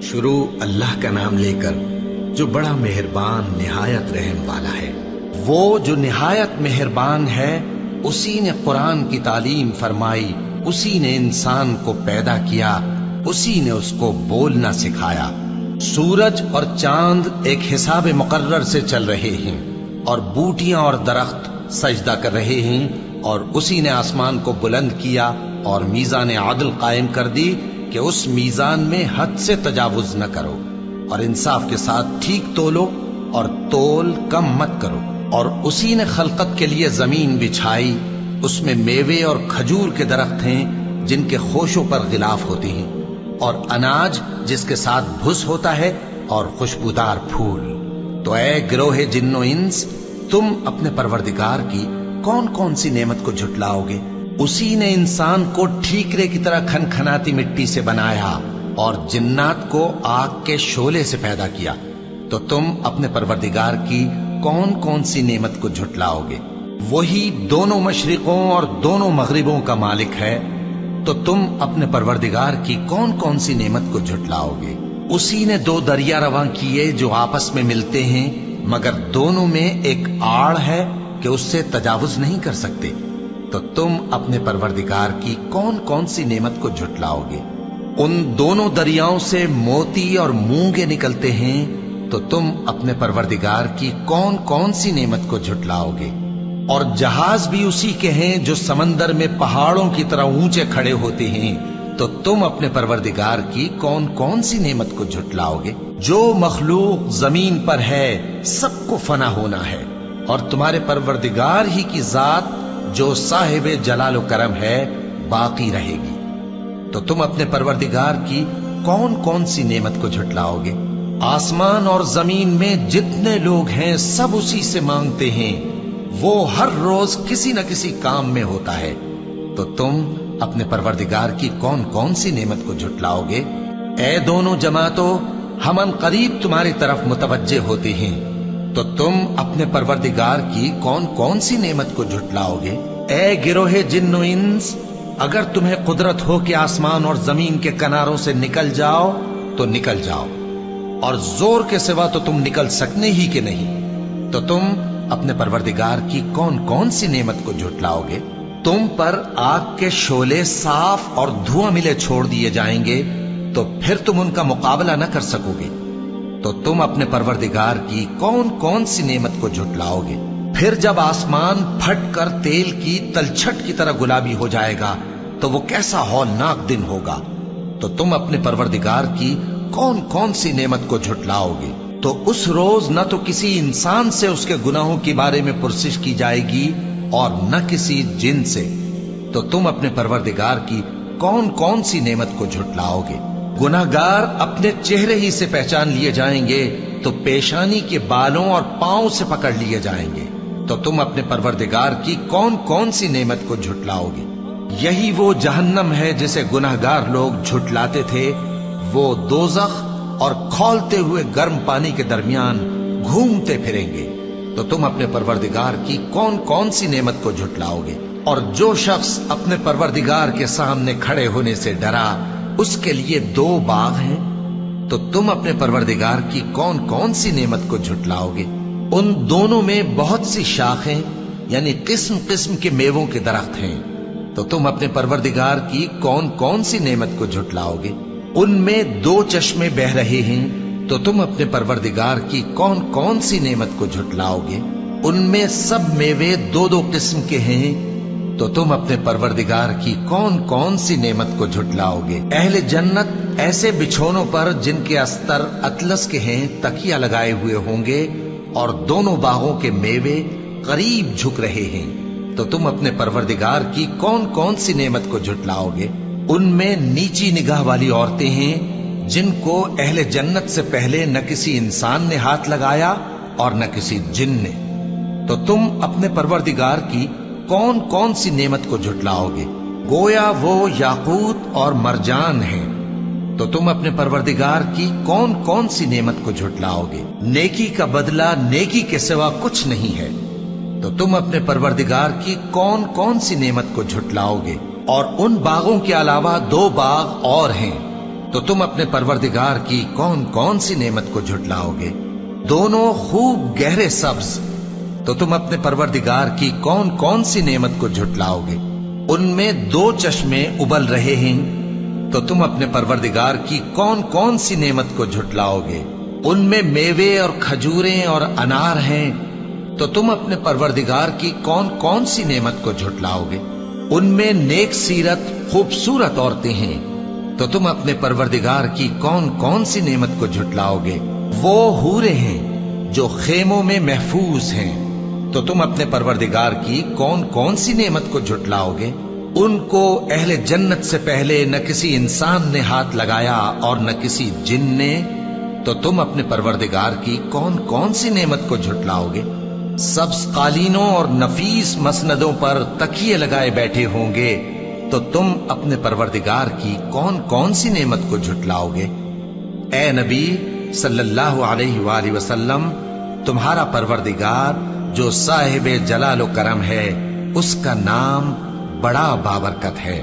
شروع اللہ کا نام لے کر جو بڑا مہربان نہایت رحم والا ہے۔ وہ جو نہایت مہربان ہے، اسی نے قرآن کی تعلیم فرمائی، اسی نے انسان کو پیدا کیا، اسی نے اس کو بولنا سکھایا۔ سورج اور چاند ایک حساب مقرر سے چل رہے ہیں، اور بوٹیاں اور درخت سجدہ کر رہے ہیں، اور اسی نے آسمان کو بلند کیا اور میزان عدل قائم کر دی کہ اس میزان میں حد سے تجاوز نہ کرو، اور انصاف کے ساتھ ٹھیک تولو اور تول کم مت کرو۔ اور اسی نے خلقت کے لیے زمین بچھائی، اس میں میوے اور کھجور کے درخت ہیں جن کے خوشوں پر غلاف ہوتے ہیں، اور اناج جس کے ساتھ بھس ہوتا ہے، اور خوشبودار پھول۔ تو اے گروہ جن و انس، تم اپنے پروردگار کی کون کون سی نعمت کو جھٹلاؤ گے؟ اسی نے انسان کو ٹھیکرے کی طرح کھنکھناتی مٹی سے بنایا اور جنات کو آگ کے شعلے سے پیدا کیا۔ تو تم اپنے پروردگار کی کون کون سی نعمت کو جھٹلاؤ گے؟ وہی دونوں مشرقوں اور دونوں مغربوں کا مالک ہے، تو تم اپنے پروردگار کی کون کون سی نعمت کو جھٹلاؤ گے؟ اسی نے دو دریا رواں کیے جو آپس میں ملتے ہیں، مگر دونوں میں ایک آڑ ہے کہ اس سے تجاوز نہیں کر سکتے۔ تو تم اپنے پروردگار کی کون کون سی نعمت کو جھٹلاؤ گے؟ ان دونوں دریاؤں سے موتی اور مونگے نکلتے ہیں، تو تم اپنے پروردگار کی کون کون سی نعمت کو جھٹلاؤ گے؟ اور جہاز بھی اسی کے ہیں جو سمندر میں پہاڑوں کی طرح اونچے کھڑے ہوتے ہیں، تو تم اپنے پروردگار کی کون کون سی نعمت کو جھٹلاؤ گے؟ جو مخلوق زمین پر ہے سب کو فنا ہونا ہے، اور تمہارے پروردگار ہی کی ذات جو صاحب جلال و کرم ہے باقی رہے گی۔ تو تم اپنے پروردگار کی کون کون سی نعمت کو جھٹلاؤ گے؟ آسمان اور زمین میں جتنے لوگ ہیں سب اسی سے مانگتے ہیں، وہ ہر روز کسی نہ کسی کام میں ہوتا ہے۔ تو تم اپنے پروردگار کی کون کون سی نعمت کو جھٹلاؤ گے؟ اے دونوں جماعتوں، ہم ان قریب تمہاری طرف متوجہ ہوتے ہیں، تو تم اپنے پروردگار کی کون کون سی نعمت کو جھٹلاؤ گے؟ اے گروہ جن و انس، اگر تمہیں قدرت ہو کہ آسمان اور زمین کے کناروں سے نکل جاؤ تو نکل جاؤ، اور زور کے سوا تو تم نکل سکنے ہی کہ نہیں، تو تم اپنے پروردگار کی کون کون سی نعمت کو جھٹلاؤ گے؟ تم پر آگ کے شعلے صاف اور دھواں ملے چھوڑ دیے جائیں گے، تو پھر تم ان کا مقابلہ نہ کر سکو گے۔ تو تم اپنے پروردگار کی کون کون سی نعمت کو جھٹلاؤ گے؟ پھر جب آسمان پھٹ کر تیل کی تلچھٹ کی طرح گلابی ہو جائے گا تو وہ کیسا ہولناک دن ہوگا۔ تو تم اپنے پروردگار کی کون کون سی نعمت کو جھٹلاؤ گے؟ تو اس روز نہ تو کسی انسان سے اس کے گناہوں کے بارے میں پرسش کی جائے گی اور نہ کسی جن سے۔ تو تم اپنے پروردگار کی کون کون سی نعمت کو جھٹلاؤ گے؟ گناہگار اپنے چہرے ہی سے پہچان لیے جائیں گے تو پیشانی کے بالوں اور پاؤں سے پکڑ لیے جائیں گے۔ تو تم اپنے پروردگار کی کون کون سی نعمت کو جھٹلاؤ گے؟ یہی وہ جہنم ہے جسے گناہگار لوگ جھٹلاتے تھے، وہ دوزخ اور کھولتے ہوئے گرم پانی کے درمیان گھومتے پھریں گے۔ تو تم اپنے پروردگار کی کون کون سی نعمت کو جھٹلاؤ گے؟ اور جو شخص اپنے پروردگار کے سامنے کھڑے ہونے سے ڈرا، اس کے لیے دو باغ ہیں۔ تو تم اپنے پروردگار کی کون کون سی نعمت کو جھٹلاؤ گے؟ ان دونوں میں بہت سی شاخیں یعنی قسم قسم کے میووں کے درخت ہیں۔ تو تم اپنے پروردگار کی کون کون سی نعمت کو جھٹلاؤ گے؟ ان میں دو چشمے بہ رہے ہیں۔ تو تم اپنے پروردگار کی کون کون سی نعمت کو جھٹلاؤ گے؟ ان میں سب میوے دو دو قسم کے ہیں۔ تو تم اپنے پروردگار کی کون کون سی نعمت کو جھٹلاؤ گے؟ اہل جنت ایسے بچھونوں پر جن کے استر اطلس کے ہیں تکیہ لگائے ہوئے ہوں گے، اور دونوں باغوں کے میوے قریب جھک رہے ہیں۔ تو تم اپنے پروردگار کی کون کون سی نعمت کو جھٹلاؤ گے؟ ان میں نیچی نگاہ والی عورتیں ہیں جن کو اہل جنت سے پہلے نہ کسی انسان نے ہاتھ لگایا اور نہ کسی جن نے۔ تو تم اپنے پروردگار کی کون کون سی نعمت کو جھٹلاؤ گے؟ گویا وہ یاقوت اور مرجان ہیں۔ تو تم اپنے پروردگار کی کون کون سی نعمت کو جھٹلاؤ گے؟ نیکی کا بدلہ نیکی کے سوا کچھ نہیں ہے۔ تو تم اپنے پروردگار کی کون کون سی نعمت کو جھٹلاؤ گے؟ اور ان باغوں کے علاوہ دو باغ اور ہیں تو تم اپنے پروردگار کی کون کون سی نعمت کو جھٹلاؤگے؟ دونوں خوب گہرے سبز، تو تم اپنے پروردگار کی کون کون سی نعمت کو جھٹلاؤگے؟ ان میں 2 چشمے ابل رہے ہیں، تو تم اپنے پروردگار کی کون کون سی نعمت کو جھٹلاؤگے؟ ان میں میوے اور کھجوریں اور انار ہیں، تو تم اپنے پروردگار کی کون کون سی نعمت کو جھٹلاؤگے؟ ان میں نیک سیرت خوبصورت عورتیں ہیں، تو تم اپنے پروردگار کی کون کون سی نعمت کو جھٹلاؤگے؟ وہ حوریں ہیں جو خیموں میں محفوظ ہیں، تو تم اپنے پروردگار کی کون کون سی نعمت کو جھٹلاؤگے؟ ان کو اہل جنت سے پہلے نہ کسی انسان نے ہاتھ لگایا اور نہ کسی جن نے، تو تم اپنے پروردگار کی کون کون سی نعمت کو جھٹلاؤگے؟ سبز قالینوں اور نفیس مسندوں پر تکیے لگائے بیٹھے ہوں گے، تو تم اپنے پروردگار کی کون کون سی نعمت کو جھٹلاؤگے؟ اے نبی صلی اللہ علیہ وآلہ وسلم، تمہارا پروردگار جو صاحب جلال و کرم ہے، اس کا نام بڑا بابرکت ہے۔